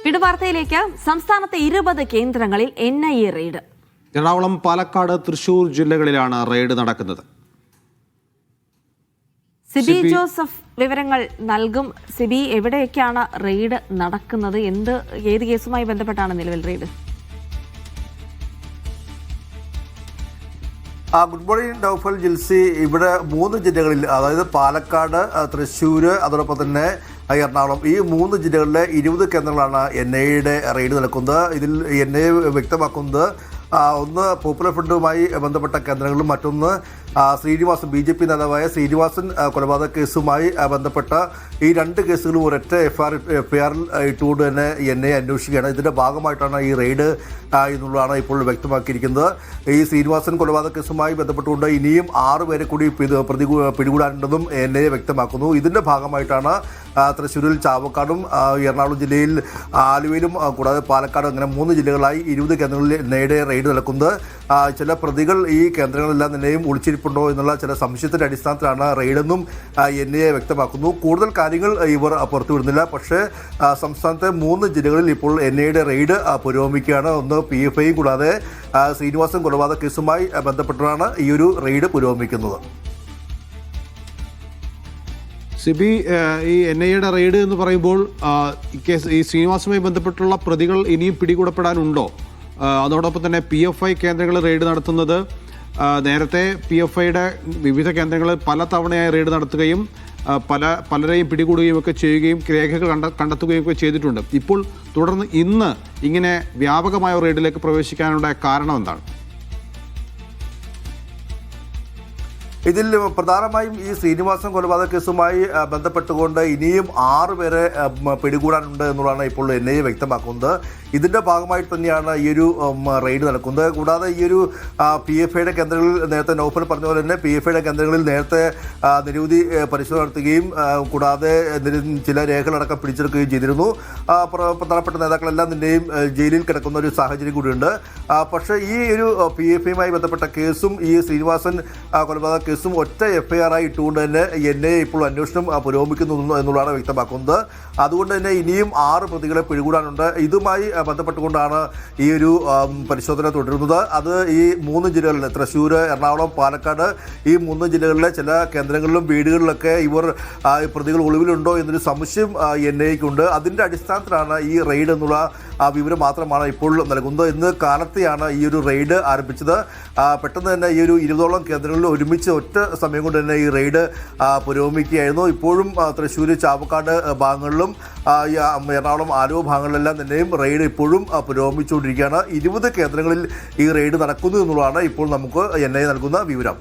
വിടുവാർത്തയിലേക്ക്. സംസ്ഥാനത്തെ 20 കേന്ദ്രങ്ങളിൽ NIA raid. Ernakulam, Palakkad, Thrissur ജില്ലകളിലാണ് റെയ്ഡ് നടക്കുന്നത്. സിബി ജോസഫ് വിവരങ്ങൾ നൽകും. സിബി, എവിടെയൊക്കെയാണ് റെയ്ഡ് നടക്കുന്നത്? ഏത് കേസുമായി ബന്ധപ്പെട്ടാണ് നിലവിൽ raid? Good morning Naufal, Jilsy. ഇവിടെ 3 ജില്ലകളിൽ, അതായത് പാലക്കാട്, തൃശ്ശൂർ, അതോടൊപ്പം തന്നെ എറണാകുളം, ഈ 3 ജില്ലകളിലെ 20 കേന്ദ്രങ്ങളാണ് NIAയുടെ റെയ്ഡ് നടക്കുന്നത്. ഇതിൽ NIA വ്യക്തമാക്കുന്നത് ഒന്ന് പോപ്പുലർ ഫ്രണ്ടുമായി ബന്ധപ്പെട്ട കേന്ദ്രങ്ങളും മറ്റൊന്ന് ശ്രീനിവാസൻ, BJP നേതാവായ ശ്രീനിവാസൻ കൊലപാതക കേസുമായി ബന്ധപ്പെട്ട ഈ 2 കേസുകളും ഒരൊറ്റ എഫ്ഐആറിൽ ഇട്ടുകൊണ്ട് തന്നെ NIA അന്വേഷിക്കുകയാണ്. ഇതിൻ്റെ ഭാഗമായിട്ടാണ് ഈ റെയ്ഡ് എന്നുള്ളതാണ് ഇപ്പോൾ വ്യക്തമാക്കിയിരിക്കുന്നത്. ഈ ശ്രീനിവാസൻ കൊലപാതക കേസുമായി ബന്ധപ്പെട്ടുകൊണ്ട് ഇനിയും 6 പേരെ കൂടി പിടികൂടാനുണ്ടെന്നും NIA വ്യക്തമാക്കുന്നു. ഇതിൻ്റെ ഭാഗമായിട്ടാണ് തൃശ്ശൂരിൽ ചാവക്കാടും എറണാകുളം ജില്ലയിൽ ആലുവയിലും കൂടാതെ പാലക്കാടും അങ്ങനെ 3 ജില്ലകളായി 20 കേന്ദ്രങ്ങളിൽ NIAയുടെ റെയ്ഡ് നടക്കുന്നത്. ചില പ്രതികൾ ഈ കേന്ദ്രങ്ങളെല്ലാം തന്നെയും ഒളിച്ചിരിപ്പുണ്ടോ എന്നുള്ള ചില സംശയത്തിൻ്റെ അടിസ്ഥാനത്തിലാണ് റെയ്ഡെന്നും NIA വ്യക്തമാക്കുന്നു. കൂടുതൽ കാര്യങ്ങൾ ഇവർ പുറത്തുവിടുന്നില്ല. പക്ഷേ സംസ്ഥാനത്തെ 3 ജില്ലകളിൽ ഇപ്പോൾ NIAയുടെ റെയ്ഡ് പുരോഗമിക്കുകയാണ്. ഒന്ന് PFI കൂടാതെ ശ്രീനിവാസൻ കൊലപാതക കേസുമായി ബന്ധപ്പെട്ടാണ് ഈ ഒരു റെയ്ഡ് പുരോഗമിക്കുന്നത്. സിബി, ഈ NIAയുടെ റെയ്ഡ് എന്ന് പറയുമ്പോൾ ഈ ശ്രീനിവാസുമായി ബന്ധപ്പെട്ടുള്ള പ്രതികൾ ഇനിയും പിടികൂടപ്പെടാനുണ്ടോ? അതോടൊപ്പം തന്നെ PFI കേന്ദ്രങ്ങളിൽ റെയ്ഡ് നടത്തുന്നത്, നേരത്തെ PFIയുടെ വിവിധ കേന്ദ്രങ്ങളിൽ പല തവണയായി റെയ്ഡ് നടത്തുകയും പലരെയും പിടികൂടുകയും ഒക്കെ ചെയ്യുകയും രേഖകൾ കണ്ടെത്തുകയും ഒക്കെ ചെയ്തിട്ടുണ്ട്. ഇപ്പോൾ തുടർന്ന് ഇന്ന് ഇങ്ങനെ വ്യാപകമായ റെയ്ഡിലേക്ക് പ്രവേശിക്കാനുള്ള കാരണം എന്താണ്? ഇതിൽ പ്രധാനമായും ഈ ശ്രീനിവാസൻ കൊലപാതക കേസുമായി ബന്ധപ്പെട്ടുകൊണ്ട് ഇനിയും 6 പേരെ പിടികൂടാനുണ്ട് എന്നുള്ളതാണ് ഇപ്പോൾ NIA വ്യക്തമാക്കുന്നത്. ഇതിൻ്റെ ഭാഗമായിട്ട് തന്നെയാണ് ഈ ഒരു റെയ്ഡ് നടക്കുന്നത്. കൂടാതെ ഈ ഒരു PFIയുടെ കേന്ദ്രങ്ങളിൽ നേരത്തെ നൗഫൽ പറഞ്ഞ പോലെ തന്നെ PFIയുടെ കേന്ദ്രങ്ങളിൽ നേരത്തെ നിരവധി പരിശോധന നടത്തുകയും കൂടാതെ ചില രേഖകളടക്കം പിടിച്ചെടുക്കുകയും ചെയ്തിരുന്നു. പ്രധാനപ്പെട്ട നേതാക്കളെല്ലാം തന്നെയും ജയിലിൽ കിടക്കുന്ന ഒരു സാഹചര്യം കൂടിയുണ്ട്. പക്ഷേ ഈ ഒരു PFIയുമായി ബന്ധപ്പെട്ട കേസും ഈ ശ്രീനിവാസൻ കൊലപാതക കേസും ഒറ്റ FIR ആയി ഇട്ടുകൊണ്ട് തന്നെ NIA ഇപ്പോൾ അന്വേഷണം പുരോഗമിക്കുന്നു എന്നുള്ളതാണ് വ്യക്തമാക്കുന്നത്. അതുകൊണ്ട് തന്നെ ഇനിയും 6 പ്രതികളെ പിടികൂടാനുണ്ട്. ഇതുമായി ബന്ധപ്പെട്ടുകൊണ്ടാണ് ഈ ഒരു പരിശോധന തുടരുന്നത്. അത് ഈ 3 ജില്ലകളിൽ തൃശ്ശൂർ, എറണാകുളം, പാലക്കാട്, ഈ 3 ജില്ലകളിലെ ചില കേന്ദ്രങ്ങളിലും വീടുകളിലൊക്കെ ഇവർ പ്രതികൾ ഒളിവിലുണ്ടോ എന്നൊരു സംശയം NIAക്കുണ്ട്. അതിൻ്റെ അടിസ്ഥാനത്തിലാണ് ഈ റെയ്ഡ് എന്നുള്ള വിവരം മാത്രമാണ് ഇപ്പോൾ നൽകുന്നത്. ഇന്ന് കാലത്തെയാണ് ഈ ഒരു റെയ്ഡ് ആരംഭിച്ചത്. പെട്ടെന്ന് തന്നെ ഈ ഒരു 20ഓളം കേന്ദ്രങ്ങളിൽ ഒരുമിച്ച് ഒറ്റ സമയം കൊണ്ട് തന്നെ ഈ റെയ്ഡ് പുരോഗമിക്കുകയായിരുന്നു. ഇപ്പോഴും തൃശ്ശൂർ, ചാവക്കാട് ഭാഗങ്ങളിലും എറണാകുളം, ആലുവ ഭാഗങ്ങളിലെല്ലാം തന്നെയും റെയ്ഡ് ഇപ്പോഴും പുരോഗമിച്ചുകൊണ്ടിരിക്കുകയാണ്. 20 കേന്ദ്രങ്ങളിൽ ഈ റെയ്ഡ് നടക്കുന്നു എന്നുള്ളതാണ് ഇപ്പോൾ നമുക്ക് NIA നൽകുന്ന വിവരം.